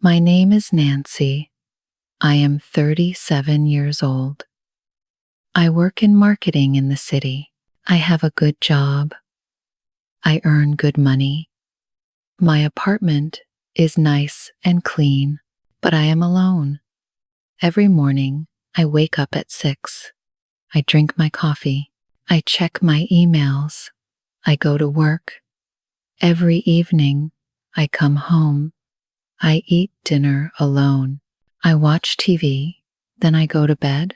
My name is Nancy. I am 37 years old. I work in marketing in the city. I have a good job. I earn good money. My apartment is nice and clean, but I am alone. Every morning, I wake up at 6. I drink my coffee. I check my emails. I go to work. Every evening, I come home. I eat dinner alone. I watch TV, then I go to bed.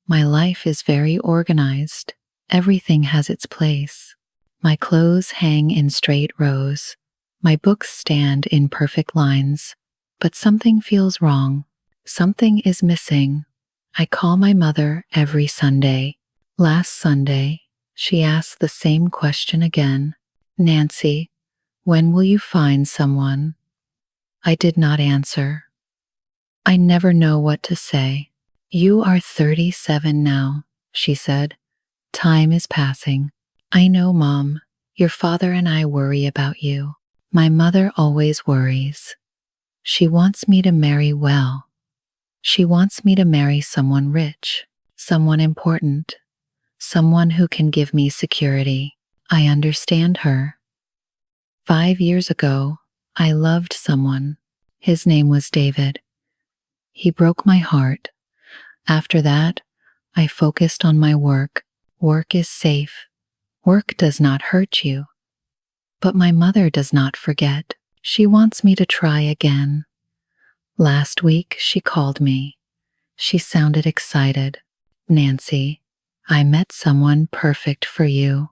My life is very organized. Everything has its place. My clothes hang in straight rows. My books stand in perfect lines. But something feels wrong. Something is missing. I call my mother every Sunday. Last Sunday, she asked the same question again. Nancy, when will you find someone? I did not answer. I never know what to say. You are 37 now, she said. Time is passing. I know, Mom. Your father and I worry about you. My mother always worries. She wants me to marry well. She wants me to marry someone rich, someone important, someone who can give me security. I understand her. 5 years ago, I loved someone. His name was David. He broke my heart. After that, I focused on my work. Work is safe. Work does not hurt you. But my mother does not forget. She wants me to try again. Last week, she called me. She sounded excited. Nancy, I met someone perfect for you.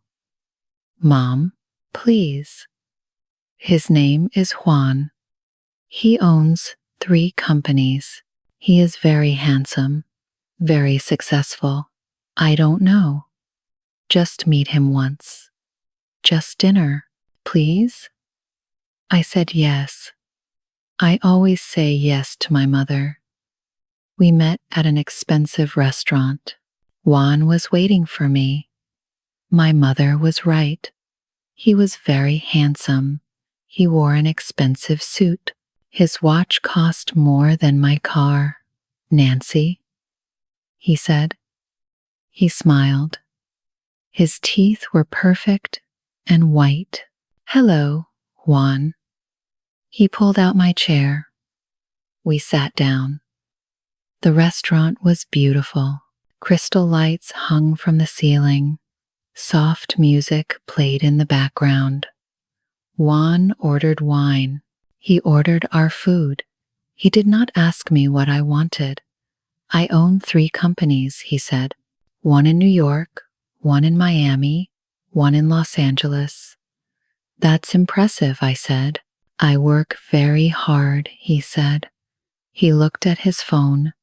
Mom, please. His name is Juan. He owns 3 companies. He is very handsome, very successful. I don't know. Just meet him once. Just dinner, please? I said yes. I always say yes to my mother. We met at an expensive restaurant. Juan was waiting for me. My mother was right. He was very handsome. He wore an expensive suit. His watch cost more than my car. Nancy, he said. He smiled. His teeth were perfect and white. Hello, Juan. He pulled out my chair. We sat down. The restaurant was beautiful. Crystal lights hung from the ceiling. Soft music played in the background. Juan ordered wine. He ordered our food. He did not ask me what I wanted. I own 3 companies, he said. 1 in New York, 1 in Miami, 1 in Los Angeles. That's impressive, I said. I work very hard, he said. He looked at his phone.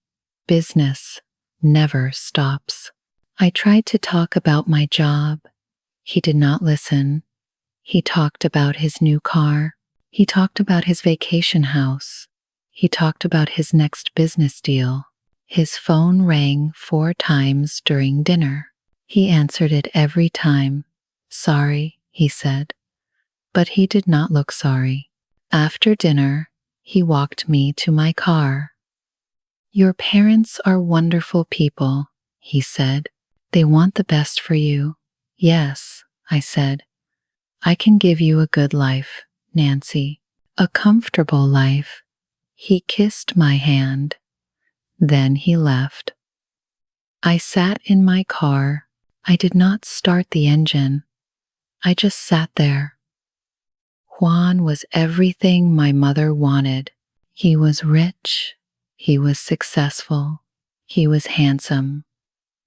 Business never stops. I tried to talk about my job. He did not listen. He talked about his new car. He talked about his vacation house. He talked about his next business deal. His phone rang 4 times during dinner. He answered it every time. Sorry, he said. But he did not look sorry. After dinner, he walked me to my car. Your parents are wonderful people, he said. They want the best for you. Yes, I said. I can give you a good life, Nancy. A comfortable life. He kissed my hand. Then he left. I sat in my car. I did not start the engine. I just sat there. Juan was everything my mother wanted. He was rich. He was successful. He was handsome.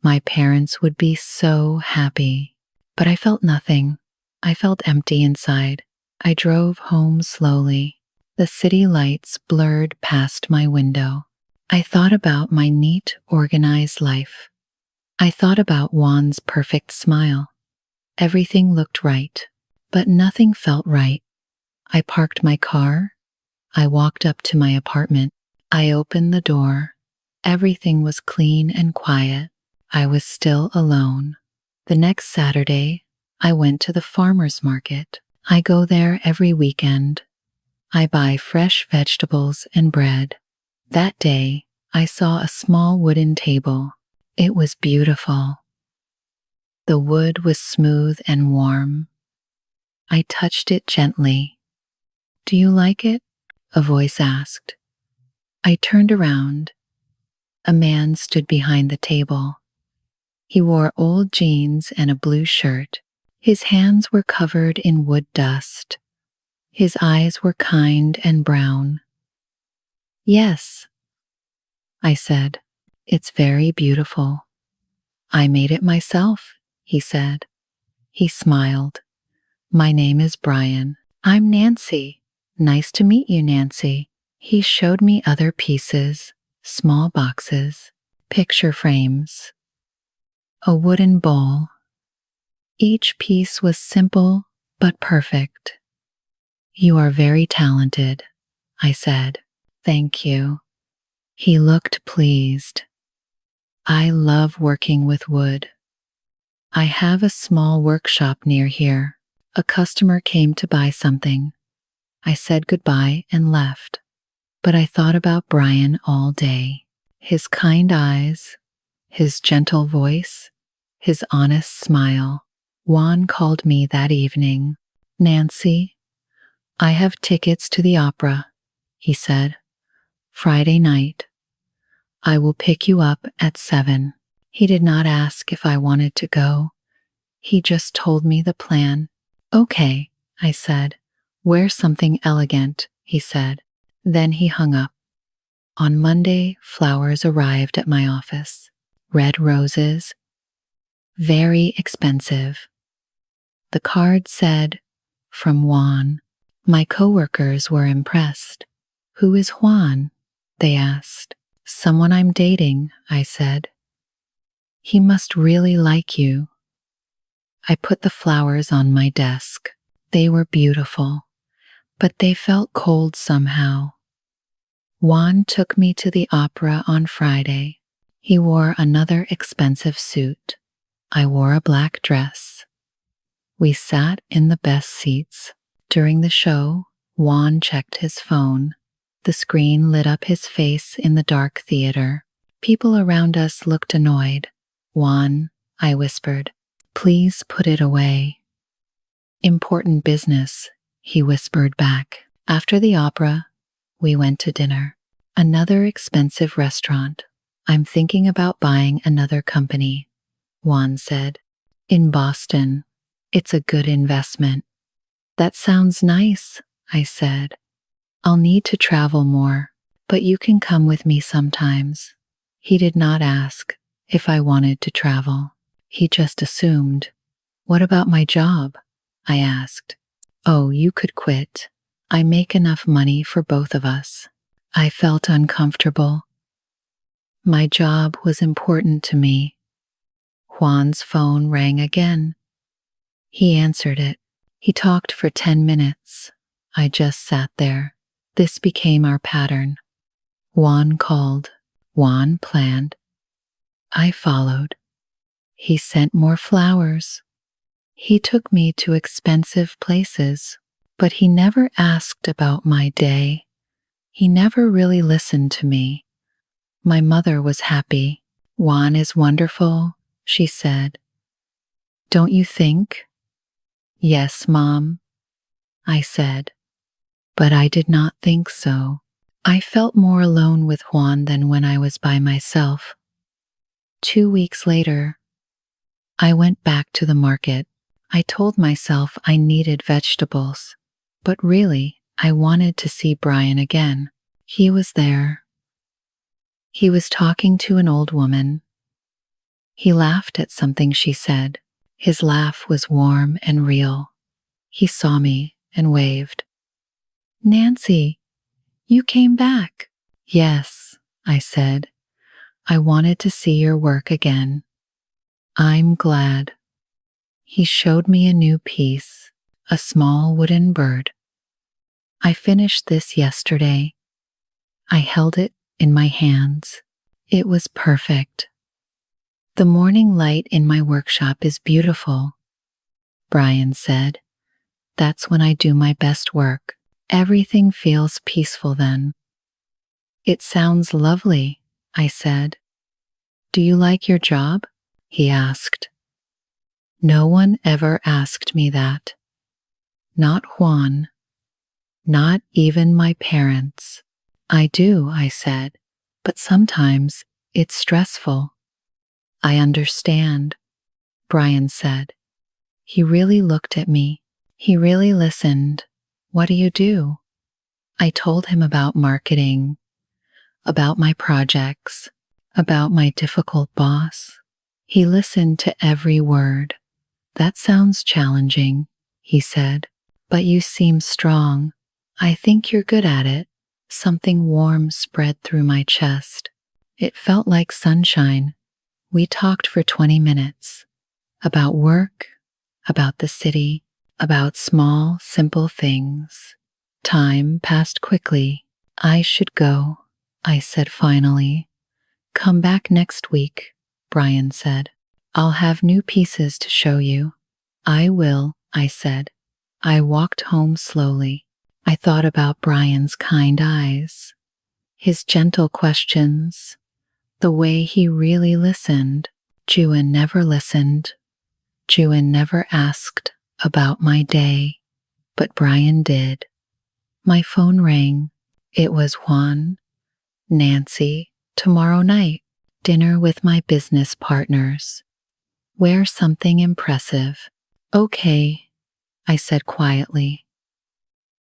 My parents would be so happy. But I felt nothing. I felt empty inside. I drove home slowly. The city lights blurred past my window. I thought about my neat, organized life. I thought about Juan's perfect smile. Everything looked right, but nothing felt right. I parked my car. I walked up to my apartment. I opened the door. Everything was clean and quiet. I was still alone. The next Saturday, I went to the farmer's market. I go there every weekend. I buy fresh vegetables and bread. That day, I saw a small wooden table. It was beautiful. The wood was smooth and warm. I touched it gently. "Do you like it?" a voice asked. I turned around. A man stood behind the table. He wore old jeans and a blue shirt. His hands were covered in wood dust. His eyes were kind and brown. "Yes," I said, "it's very beautiful." "I made it myself," he said. He smiled. "My name is Brian." "I'm Nancy." "Nice to meet you, Nancy." He showed me other pieces, small boxes, picture frames, a wooden bowl. Each piece was simple but perfect. "You are very talented," I said. "Thank you." He looked pleased. "I love working with wood. I have a small workshop near here." A customer came to buy something. I said goodbye and left. But I thought about Brian all day. His kind eyes, his gentle voice, his honest smile. Juan called me that evening. "Nancy, I have tickets to the opera," he said. "Friday night. I will pick you up at 7. He did not ask if I wanted to go. He just told me the plan. "Okay," I said. "Wear something elegant," he said. Then he hung up. On Monday, flowers arrived at my office. Red roses. Very expensive. The card said, "From Juan." My coworkers were impressed. "Who is Juan?" they asked. "Someone I'm dating," I said. "He must really like you." I put the flowers on my desk. They were beautiful, but they felt cold somehow. Juan took me to the opera on Friday. He wore another expensive suit. I wore a black dress. We sat in the best seats. During the show, Juan checked his phone. The screen lit up his face in the dark theater. People around us looked annoyed. "Juan," I whispered, "please put it away." "Important business," he whispered back. After the opera, we went to dinner. Another expensive restaurant. "I'm thinking about buying another company," Juan said. "In Boston. It's a good investment." "That sounds nice," I said. "I'll need to travel more, but you can come with me sometimes." He did not ask if I wanted to travel. He just assumed. "What about my job?" I asked. "Oh, you could quit. I make enough money for both of us." I felt uncomfortable. My job was important to me. Juan's phone rang again. He answered it. He talked for 10 minutes. I just sat there. This became our pattern. Juan called. Juan planned. I followed. He sent more flowers. He took me to expensive places, but he never asked about my day. He never really listened to me. My mother was happy. "Juan is wonderful," she said. "Don't you think?" "Yes, Mom," I said. But I did not think so. I felt more alone with Juan than when I was by myself. 2 weeks later, I went back to the market. I told myself I needed vegetables, but really, I wanted to see Brian again. He was there. He was talking to an old woman. He laughed at something she said. His laugh was warm and real. He saw me and waved. "Nancy, you came back." "Yes," I said. "I wanted to see your work again." "I'm glad." He showed me a new piece, a small wooden bird. "I finished this yesterday." I held it in my hands. It was perfect. "The morning light in my workshop is beautiful," Brian said. "That's when I do my best work." Everything feels peaceful then. It sounds lovely, I said. Do you like your job? He asked. No one ever asked me that. Not Juan. Not even my parents. I do, I said, but sometimes it's stressful. I understand, Brian said. He really looked at me. He really listened. What do you do? I told him about marketing, about my projects, about my difficult boss. He listened to every word. That sounds challenging, he said, but you seem strong. I think you're good at it. Something warm spread through my chest. It felt like sunshine. We talked for 20 minutes. About work, about the city, about small, simple things. Time passed quickly. I should go, I said finally. Come back next week, Brian said. I'll have new pieces to show you. I will, I said. I walked home slowly. I thought about Brian's kind eyes, his gentle questions, the way he really listened. Juan never listened. Juan never asked about my day, but Brian did. My phone rang. It was Juan. Nancy, tomorrow night, dinner with my business partners. Wear something impressive. Okay, I said quietly.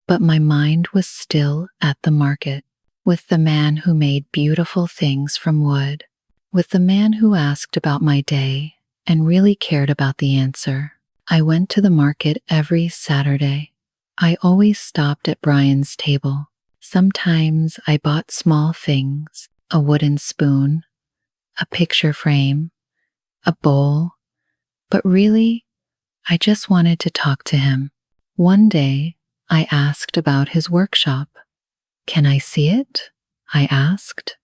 But my mind was still at the market, with the man who made beautiful things from wood, with the man who asked about my day and really cared about the answer. I went to the market every Saturday. I always stopped at Brian's table. Sometimes I bought small things, a wooden spoon, a picture frame, a bowl, but really, I just wanted to talk to him. One day, I asked about his workshop. Can I see it? I asked.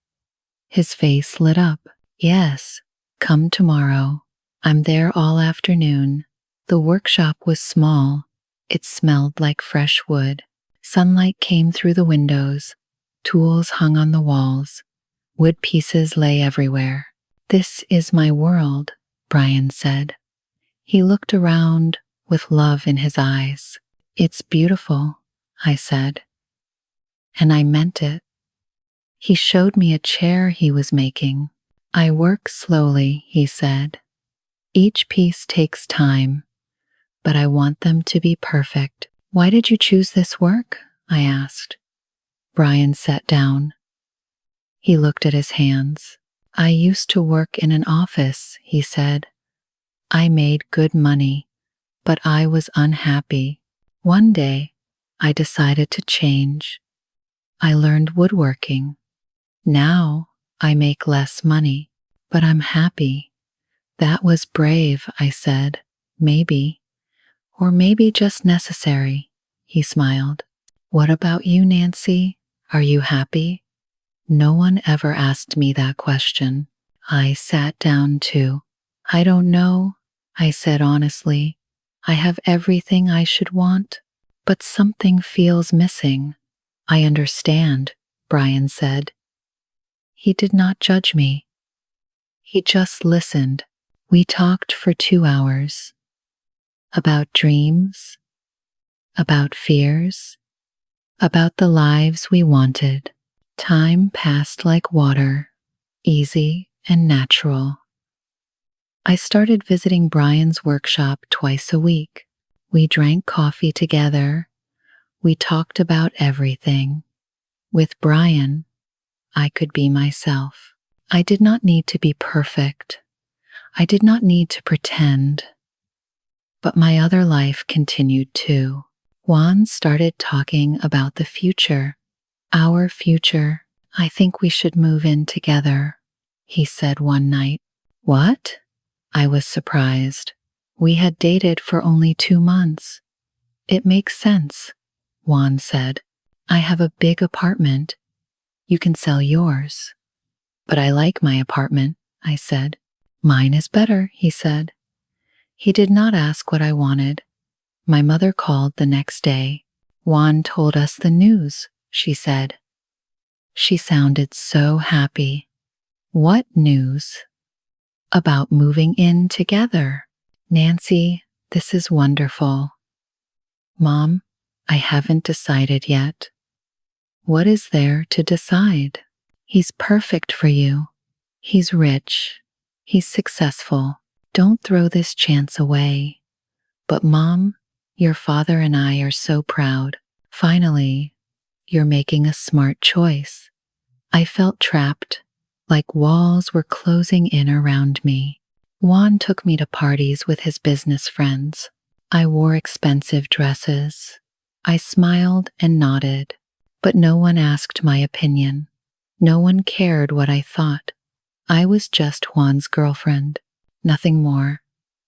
His face lit up. Yes, come tomorrow. I'm there all afternoon. The workshop was small. It smelled like fresh wood. Sunlight came through the windows. Tools hung on the walls. Wood pieces lay everywhere. This is my world, Brian said. He looked around with love in his eyes. It's beautiful, I said. And I meant it. He showed me a chair he was making. I work slowly, he said. Each piece takes time, but I want them to be perfect. Why did you choose this work? I asked. Brian sat down. He looked at his hands. I used to work in an office, he said. I made good money, but I was unhappy. One day, I decided to change. I learned woodworking. Now, I make less money, but I'm happy. That was brave, I said. Maybe. Or maybe just necessary, he smiled. What about you, Nancy? Are you happy? No one ever asked me that question. I sat down too. I don't know, I said honestly. I have everything I should want, but something feels missing. I understand, Brian said. He did not judge me. He just listened. We talked for 2 hours. About dreams, about fears, about the lives we wanted. Time passed like water, easy and natural. I started visiting Brian's workshop twice a week. We drank coffee together. We talked about everything. With Brian, I could be myself. I did not need to be perfect. I did not need to pretend. But my other life continued too. Juan started talking about the future. Our future. I think we should move in together, he said one night. What? I was surprised. We had dated for only 2 months. It makes sense, Juan said. I have a big apartment. You can sell yours. But I like my apartment, I said. Mine is better, he said. He did not ask what I wanted. My mother called the next day. Juan told us the news, she said. She sounded so happy. What news? About moving in together. Nancy, this is wonderful. Mom, I haven't decided yet. What is there to decide? He's perfect for you. He's rich. He's successful. Don't throw this chance away. But Mom, your father and I are so proud. Finally, you're making a smart choice. I felt trapped, like walls were closing in around me. Juan took me to parties with his business friends. I wore expensive dresses. I smiled and nodded, but no one asked my opinion. No one cared what I thought. I was just Juan's girlfriend, nothing more.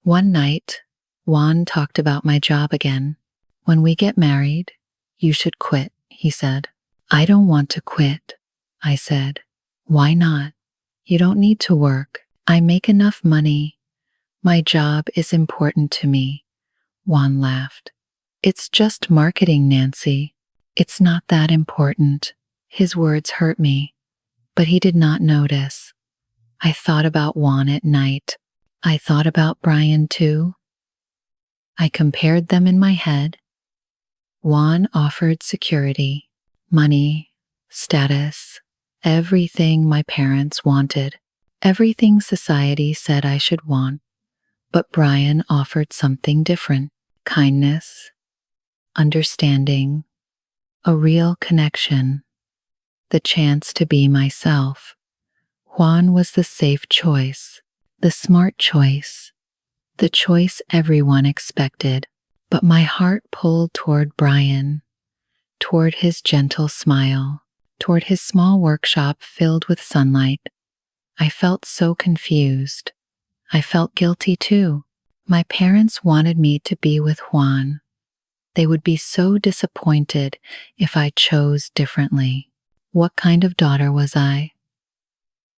One night, Juan talked about my job again. When we get married, you should quit, he said. I don't want to quit, I said. Why not? You don't need to work. I make enough money. My job is important to me. Juan laughed. It's just marketing, Nancy. It's not that important. His words hurt me, but he did not notice. I thought about Juan at night. I thought about Brian too. I compared them in my head. Juan offered security, money, status, everything my parents wanted, everything society said I should want. But Brian offered something different: kindness, understanding, a real connection, the chance to be myself. Juan was the safe choice, the smart choice, the choice everyone expected. But my heart pulled toward Brian, toward his gentle smile, toward his small workshop filled with sunlight. I felt so confused. I felt guilty too. My parents wanted me to be with Juan. They would be so disappointed if I chose differently. What kind of daughter was I?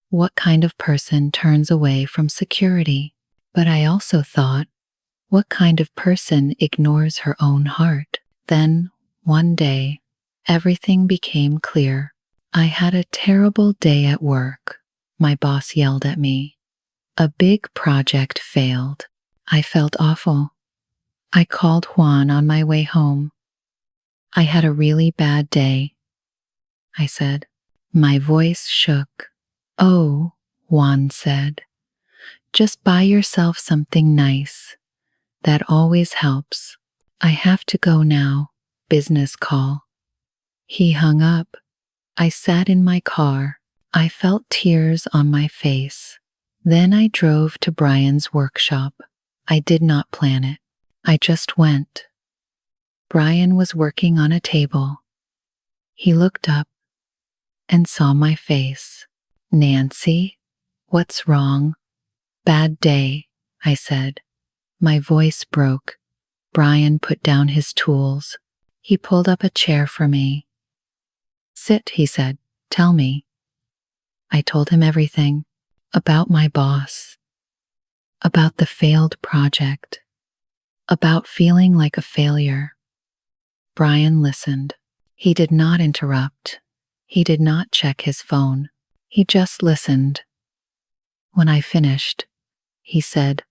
What kind of person turns away from security? But I also thought, what kind of person ignores her own heart? Then, one day, everything became clear. I had a terrible day at work. My boss yelled at me. A big project failed. I felt awful. I called Juan on my way home. I had a really bad day, I said. My voice shook. Oh, Juan said, just buy yourself something nice. That always helps. I have to go now. Business call. He hung up. I sat in my car. I felt tears on my face. Then I drove to Brian's workshop. I did not plan it. I just went. Brian was working on a table. He looked up and saw my face. Nancy, what's wrong? Bad day, I said. My voice broke. Brian put down his tools. He pulled up a chair for me. Sit, he said. Tell me. I told him everything. About my boss. About the failed project. About feeling like a failure. Brian listened. He did not interrupt. He did not check his phone. He just listened. When I finished, he said,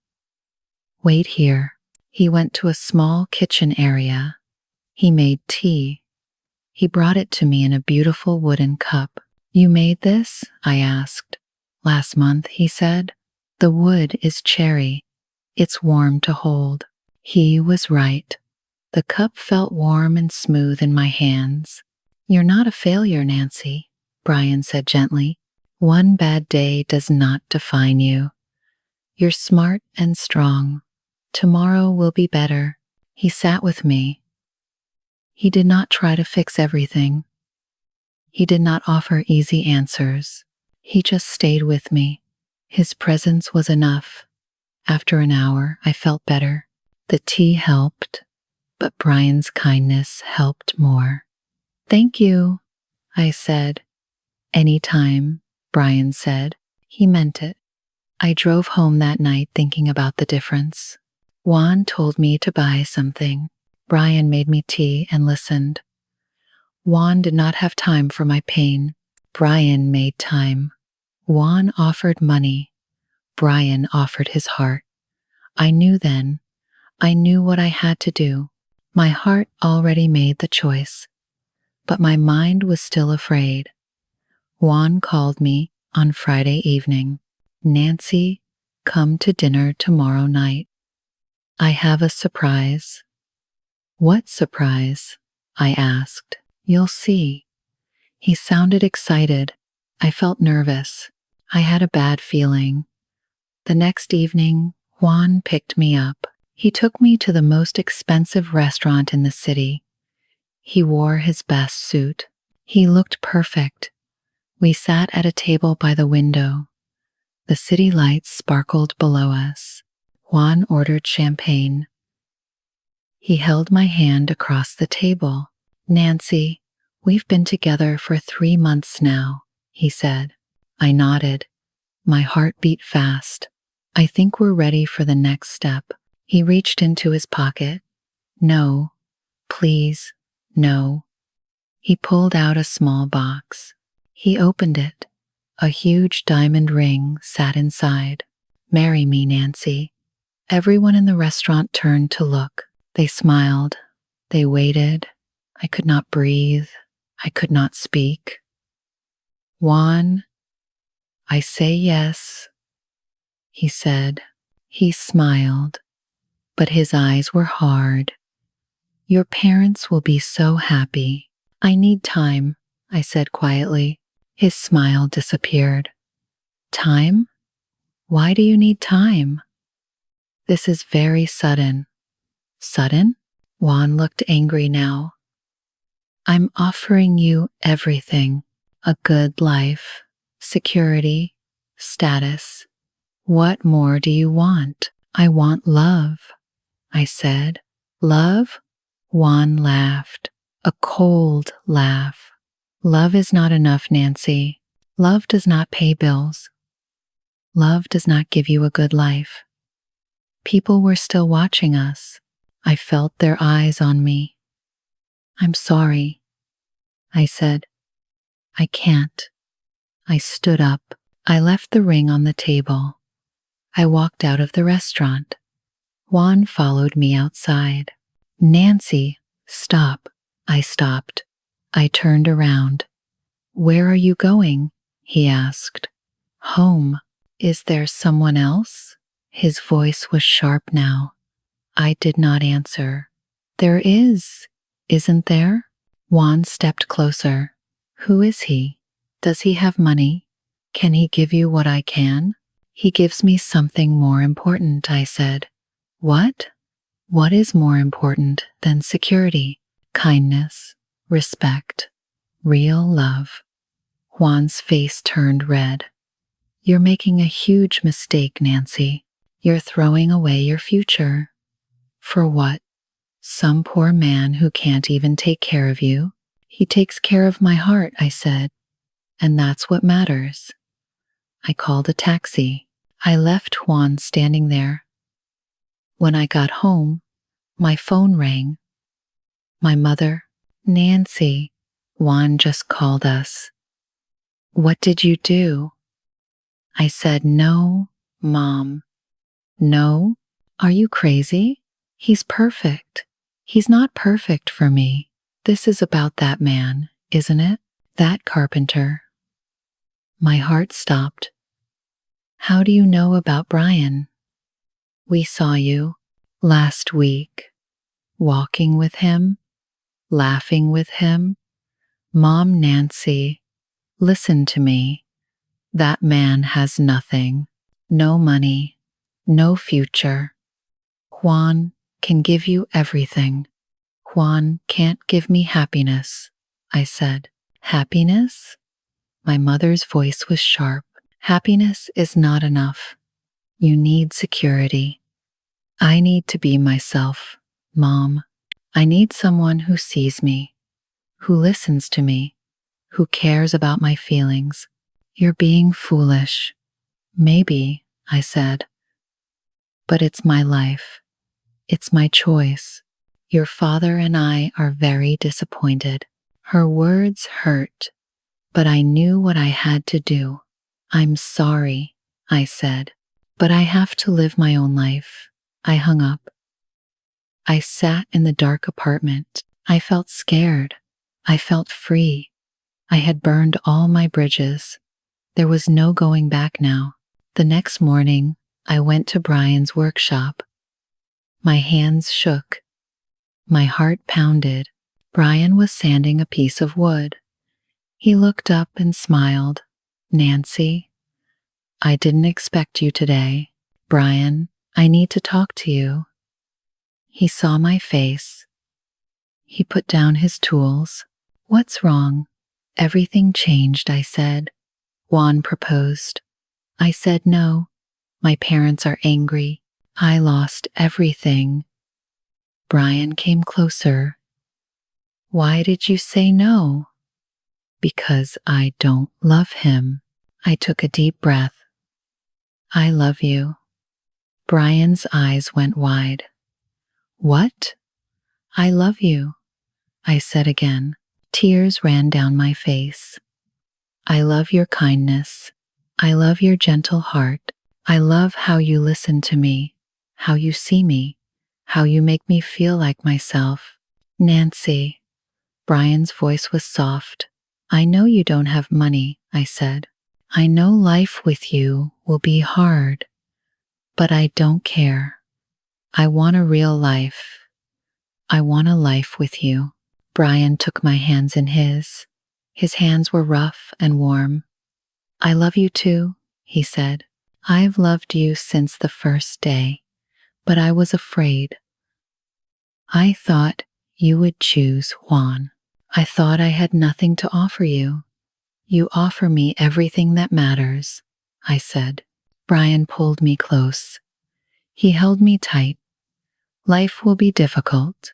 "Wait here." He went to a small kitchen area. He made tea. He brought it to me in a beautiful wooden cup. "You made this?" I asked. "Last month," he said. "The wood is cherry. It's warm to hold." He was right. The cup felt warm and smooth in my hands. "You're not a failure, Nancy," Brian said gently. "One bad day does not define you. You're smart and strong. Tomorrow will be better." He sat with me. He did not try to fix everything. He did not offer easy answers. He just stayed with me. His presence was enough. After an hour, I felt better. The tea helped, but Brian's kindness helped more. "Thank you," I said. "Anytime," Brian said. He meant it. I drove home that night thinking about the difference. Juan told me to buy something. Brian made me tea and listened. Juan did not have time for my pain. Brian made time. Juan offered money. Brian offered his heart. I knew then. I knew what I had to do. My heart already made the choice. But my mind was still afraid. Juan called me on Friday evening. Nancy, come to dinner tomorrow night. I have a surprise. What surprise? I asked. You'll see. He sounded excited. I felt nervous. I had a bad feeling. The next evening, Juan picked me up. He took me to the most expensive restaurant in the city. He wore his best suit. He looked perfect. We sat at a table by the window. The city lights sparkled below us. Juan ordered champagne. He held my hand across the table. Nancy, we've been together for 3 months now, he said. I nodded. My heart beat fast. I think we're ready for the next step. He reached into his pocket. No, please, no. He pulled out a small box. He opened it. A huge diamond ring sat inside. Marry me, Nancy. Everyone in the restaurant turned to look. They smiled. They waited. I could not breathe. I could not speak. Juan, I say yes, he said. He smiled, but his eyes were hard. Your parents will be so happy. I need time, I said quietly. His smile disappeared. Time? Why do you need time? This is very sudden. Sudden? Juan looked angry now. I'm offering you everything. A good life, security, status. What more do you want? I want love, I said. Love? Juan laughed. A cold laugh. Love is not enough, Nancy. Love does not pay bills. Love does not give you a good life. People were still watching us. I felt their eyes on me. I'm sorry, I said. I can't. I stood up. I left the ring on the table. I walked out of the restaurant. Juan followed me outside. Nancy, stop. I stopped. I turned around. Where are you going? He asked. Home. Is there someone else? His voice was sharp now. I did not answer. There is, isn't there? Juan stepped closer. Who is he? Does he have money? Can he give you what I can? He gives me something more important, I said. What? What is more important than security, kindness, respect, real love? Juan's face turned red. You're making a huge mistake, Nancy. You're throwing away your future. For what? Some poor man who can't even take care of you? He takes care of my heart, I said. And that's what matters. I called a taxi. I left Juan standing there. When I got home, my phone rang. My mother, Nancy, Juan just called us. What did you do? I said, no, Mom. No? Are you crazy? He's perfect. He's not perfect for me. This is about that man, isn't it? That carpenter. My heart stopped. How do you know about Brian? We saw you last week, walking with him, laughing with him. Mom, Nancy, listen to me. That man has nothing, no money, no future. Juan can give you everything. Juan can't give me happiness, I said. Happiness? My mother's voice was sharp. Happiness is not enough. You need security. I need to be myself, Mom. I need someone who sees me, who listens to me, who cares about my feelings. You're being foolish. Maybe, I said. But it's my life. It's my choice. Your father and I are very disappointed. Her words hurt, but I knew what I had to do. I'm sorry, I said, but I have to live my own life. I hung up. I sat in the dark apartment. I felt scared. I felt free. I had burned all my bridges. There was no going back now. The next morning, I went to Brian's workshop. My hands shook. My heart pounded. Brian was sanding a piece of wood. He looked up and smiled. Nancy, I didn't expect you today. Brian, I need to talk to you. He saw my face. He put down his tools. What's wrong? Everything changed, I said. Juan proposed. I said no. My parents are angry. I lost everything. Brian came closer. Why did you say no? Because I don't love him. I took a deep breath. I love you. Brian's eyes went wide. What? I love you, I said again. Tears ran down my face. I love your kindness. I love your gentle heart. I love how you listen to me, how you see me, how you make me feel like myself. Nancy. Brian's voice was soft. I know you don't have money, I said. I know life with you will be hard, but I don't care. I want a real life. I want a life with you. Brian took my hands in his. His hands were rough and warm. I love you too, he said. I've loved you since the first day, but I was afraid. I thought you would choose Juan. I thought I had nothing to offer you. You offer me everything that matters, I said. Brian pulled me close. He held me tight. Life will be difficult,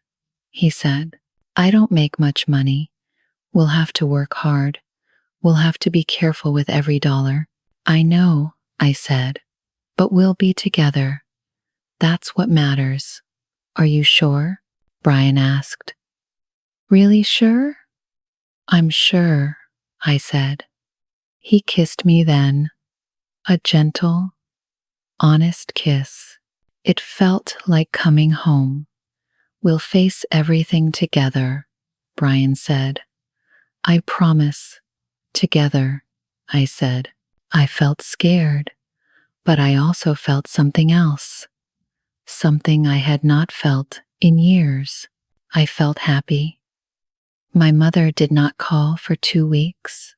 he said. I don't make much money. We'll have to work hard. We'll have to be careful with every dollar. I know, I said, but we'll be together. That's what matters. Are you sure? Brian asked. Really sure? I'm sure, I said. He kissed me then. A gentle, honest kiss. It felt like coming home. We'll face everything together, Brian said. I promise. Together, I said. I felt scared, but I also felt something else. Something I had not felt in years. I felt happy. My mother did not call for 2 weeks.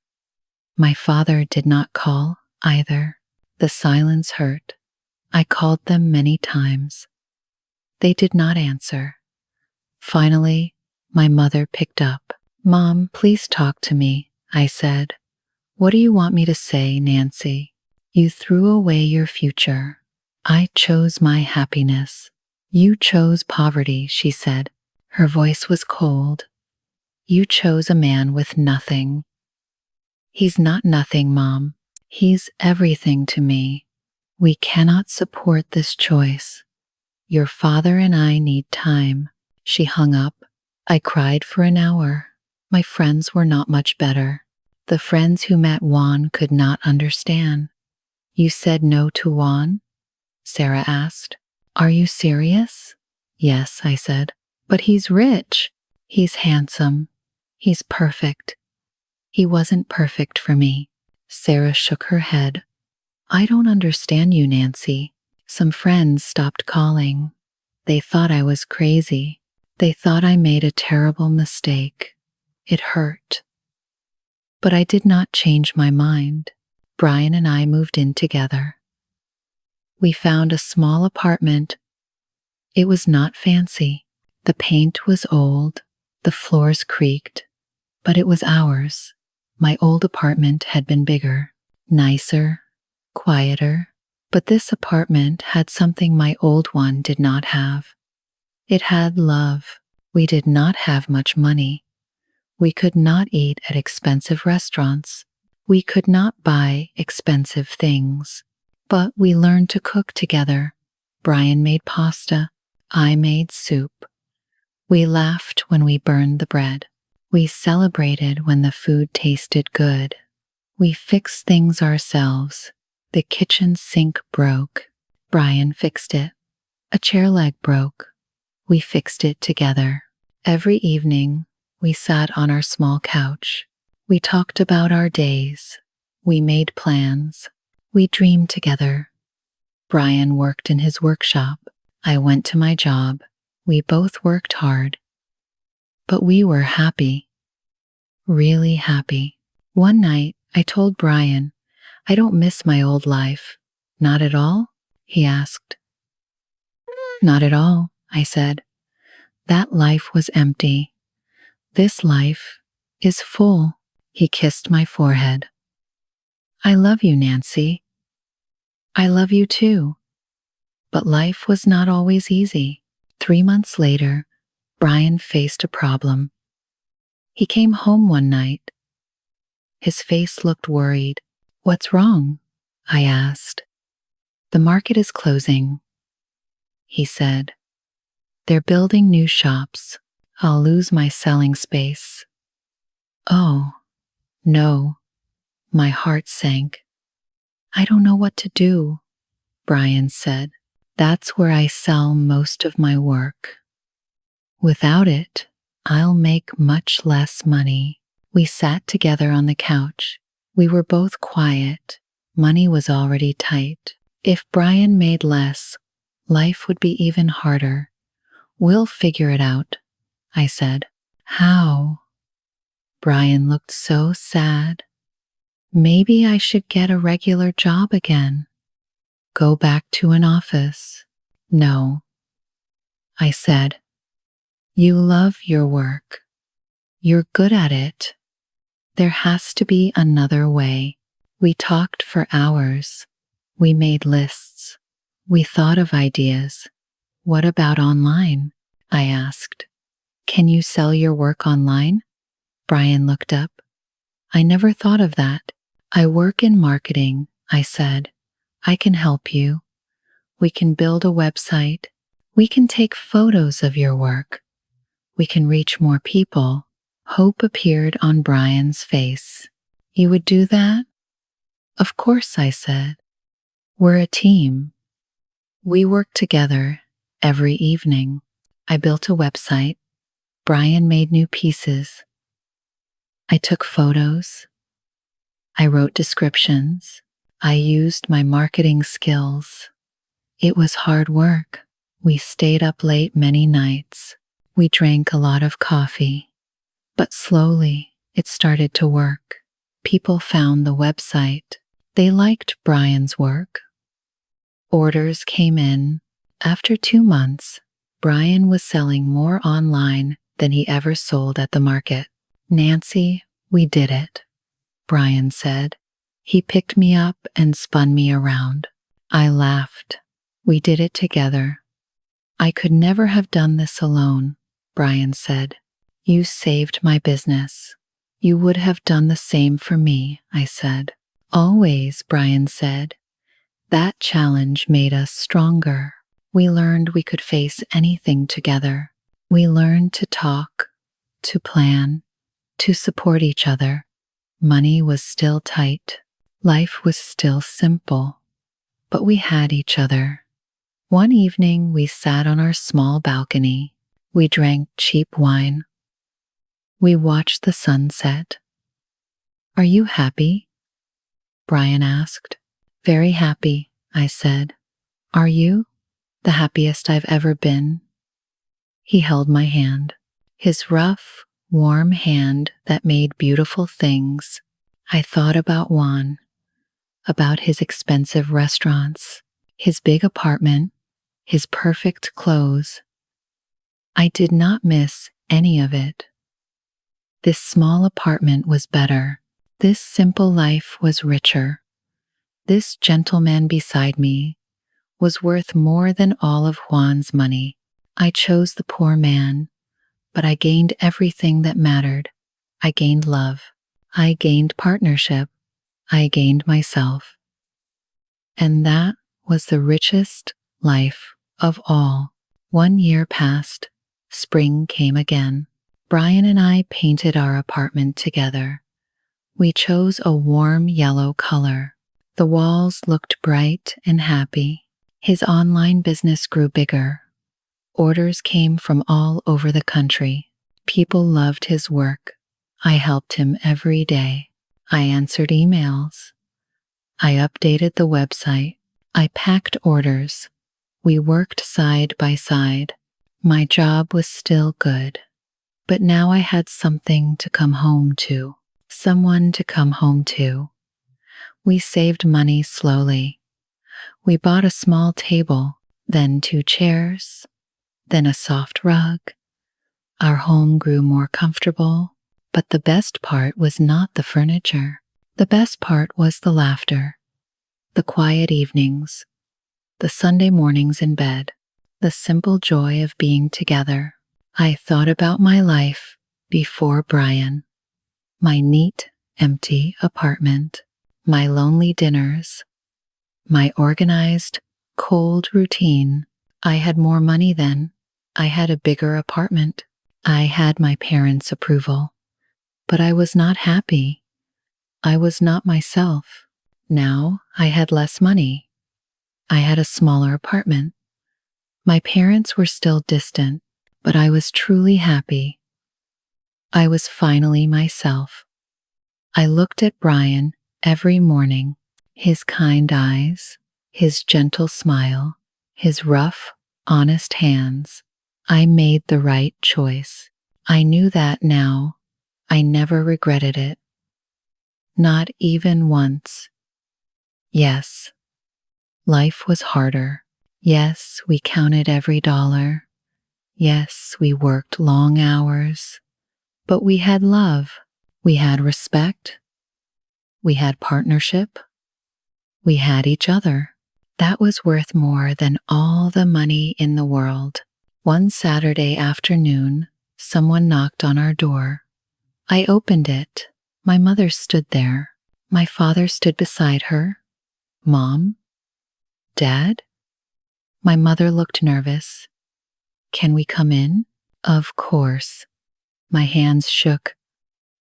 My father did not call either. The silence hurt. I called them many times. They did not answer. Finally, my mother picked up. Mom, please talk to me, I said. What do you want me to say, Nancy? You threw away your future. I chose my happiness. You chose poverty, she said. Her voice was cold. You chose a man with nothing. He's not nothing, Mom. He's everything to me. We cannot support this choice. Your father and I need time. She hung up. I cried for an hour. My friends were not much better. The friends who met Juan could not understand. You said no to Juan? Sarah asked. Are you serious? Yes, I said. But he's rich. He's handsome. He's perfect. He wasn't perfect for me. Sarah shook her head. I don't understand you, Nancy. Some friends stopped calling. They thought I was crazy. They thought I made a terrible mistake. It hurt. But I did not change my mind. Brian and I moved in together. We found a small apartment. It was not fancy. The paint was old. The floors creaked. But it was ours. My old apartment had been bigger, nicer, quieter. But this apartment had something my old one did not have. It had love. We did not have much money. We could not eat at expensive restaurants. We could not buy expensive things. But we learned to cook together. Brian made pasta. I made soup. We laughed when we burned the bread. We celebrated when the food tasted good. We fixed things ourselves. The kitchen sink broke. Brian fixed it. A chair leg broke. We fixed it together. Every evening, we sat on our small couch. We talked about our days. We made plans. We dreamed together. Brian worked in his workshop. I went to my job. We both worked hard. But we were happy. Really happy. One night, I told Brian, I don't miss my old life. Not at all? He asked. Not at all, I said. That life was empty. This life is full. He kissed my forehead. I love you, Nancy. I love you too. But life was not always easy. 3 months later, Brian faced a problem. He came home one night. His face looked worried. What's wrong? I asked. The market is closing, he said. They're building new shops. I'll lose my selling space. Oh, no. My heart sank. I don't know what to do, Brian said. That's where I sell most of my work. Without it, I'll make much less money. We sat together on the couch. We were both quiet. Money was already tight. If Brian made less, life would be even harder. We'll figure it out, I said. How? Brian looked so sad. Maybe I should get a regular job again. Go back to an office. No, I said. You love your work. You're good at it. There has to be another way. We talked for hours. We made lists. We thought of ideas. What about online? I asked. Can you sell your work online? Brian looked up. I never thought of that. I work in marketing, I said. I can help you. We can build a website. We can take photos of your work. We can reach more people. Hope appeared on Brian's face. You would do that? Of course, I said. We're a team. We work together every evening. I built a website. Brian made new pieces. I took photos. I wrote descriptions. I used my marketing skills. It was hard work. We stayed up late many nights. We drank a lot of coffee. But slowly, it started to work. People found the website. They liked Brian's work. Orders came in. After 2 months, Brian was selling more online than he ever sold at the market. Nancy, we did it, Brian said. He picked me up and spun me around. I laughed. We did it together. I could never have done this alone, Brian said. You saved my business. You would have done the same for me, I said. Always, Brian said. That challenge made us stronger. We learned we could face anything together. We learned to talk, to plan, to support each other. Money was still tight. Life was still simple. But we had each other. One evening, we sat on our small balcony. We drank cheap wine. We watched the sunset. Are you happy? Brian asked. Very happy, I said. Are you? The happiest I've ever been. He held my hand. His rough, warm hand that made beautiful things. I thought about Juan, about his expensive restaurants, his big apartment, his perfect clothes. I did not miss any of it. This small apartment was better. This simple life was richer. This gentleman beside me was worth more than all of Juan's money. I chose the poor man, but I gained everything that mattered. I gained love. I gained partnership. I gained myself. And that was the richest life of all. 1 year passed. Spring came again. Brian and I painted our apartment together. We chose a warm yellow color. The walls looked bright and happy. His online business grew bigger. Orders came from all over the country. People loved his work. I helped him every day. I answered emails. I updated the website. I packed orders. We worked side by side. My job was still good. But now I had something to come home to. Someone to come home to. We saved money slowly. We bought a small table, then 2 chairs, then a soft rug. Our home grew more comfortable, but the best part was not the furniture. The best part was the laughter, the quiet evenings, the Sunday mornings in bed, the simple joy of being together. I thought about my life before Brian, my neat, empty apartment, my lonely dinners, my organized, cold routine. I had more money then. I had a bigger apartment. I had my parents' approval. But I was not happy. I was not myself. Now I had less money. I had a smaller apartment. My parents were still distant, but I was truly happy. I was finally myself. I looked at Brian every morning, his kind eyes, his gentle smile, his rough, honest hands. I made the right choice. I knew that now. I never regretted it. Not even once. Yes, life was harder. Yes, we counted every dollar. Yes, we worked long hours. But we had love. We had respect. We had partnership. We had each other. That was worth more than all the money in the world. One Saturday afternoon, someone knocked on our door. I opened it. My mother stood there. My father stood beside her. Mom? Dad? My mother looked nervous. Can we come in? Of course. My hands shook.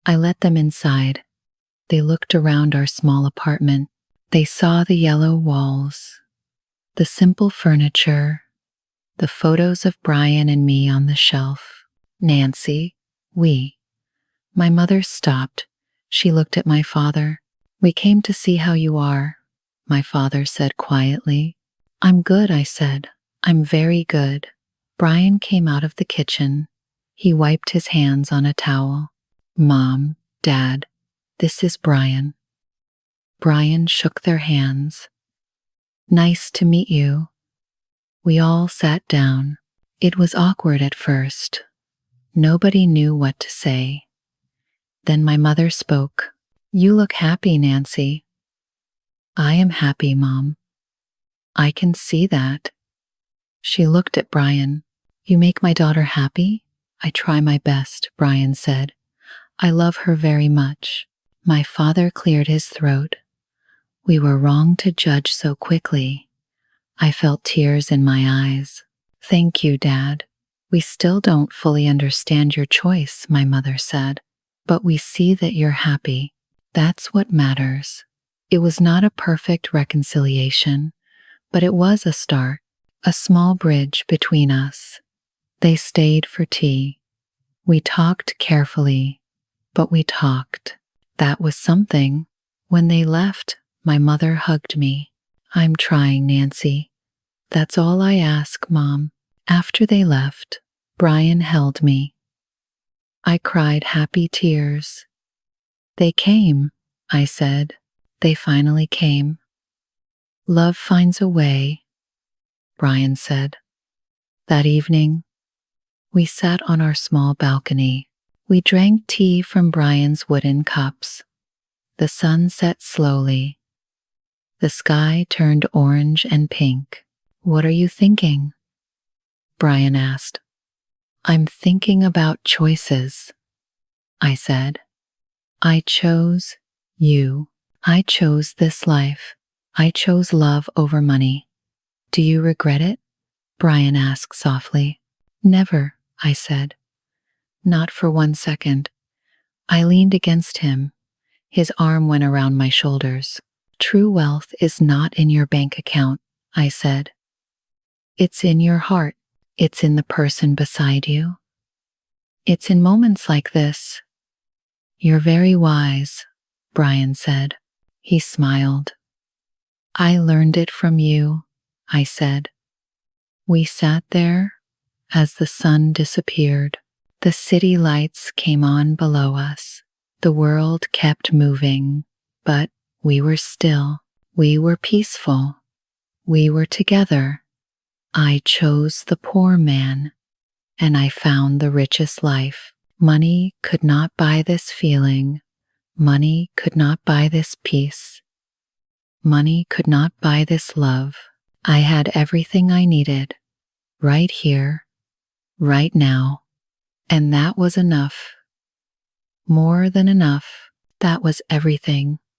I let them inside. They looked around our small apartment. They saw the yellow walls, the simple furniture, the photos of Brian and me on the shelf. Nancy, My mother stopped. She looked at my father. We came to see how you are, my father said quietly. I'm good, I said. I'm very good. Brian came out of the kitchen. He wiped his hands on a towel. Mom, Dad, this is Brian. Brian shook their hands. Nice to meet you. We all sat down. It was awkward at first. Nobody knew what to say. Then my mother spoke. You look happy, Nancy. I am happy, Mom. I can see that. She looked at Brian. You make my daughter happy? I try my best, Brian said. I love her very much. My father cleared his throat. We were wrong to judge so quickly. I felt tears in my eyes. Thank you, Dad. We still don't fully understand your choice, my mother said. But we see that you're happy. That's what matters. It was not a perfect reconciliation, but it was a start, a small bridge between us. They stayed for tea. We talked carefully, but we talked. That was something. When they left, my mother hugged me. I'm trying, Nancy. That's all I ask, Mom. After they left, Brian held me. I cried happy tears. They came, I said. They finally came. Love finds a way, Brian said. That evening, we sat on our small balcony. We drank tea from Brian's wooden cups. The sun set slowly. The sky turned orange and pink. What are you thinking? Brian asked. I'm thinking about choices, I said. I chose you. I chose this life. I chose love over money. Do you regret it? Brian asked softly. Never, I said. Not for 1 second. I leaned against him. His arm went around my shoulders. True wealth is not in your bank account, I said. It's in your heart. It's in the person beside you. It's in moments like this. You're very wise, Brian said. He smiled. I learned it from you, I said. We sat there as the sun disappeared. The city lights came on below us. The world kept moving, but we were still. We were peaceful. We were together. I chose the poor man, and I found the richest life. Money could not buy this feeling. Money could not buy this peace. Money could not buy this love. I had everything I needed, right here, right now, and that was enough. More than enough. That was everything.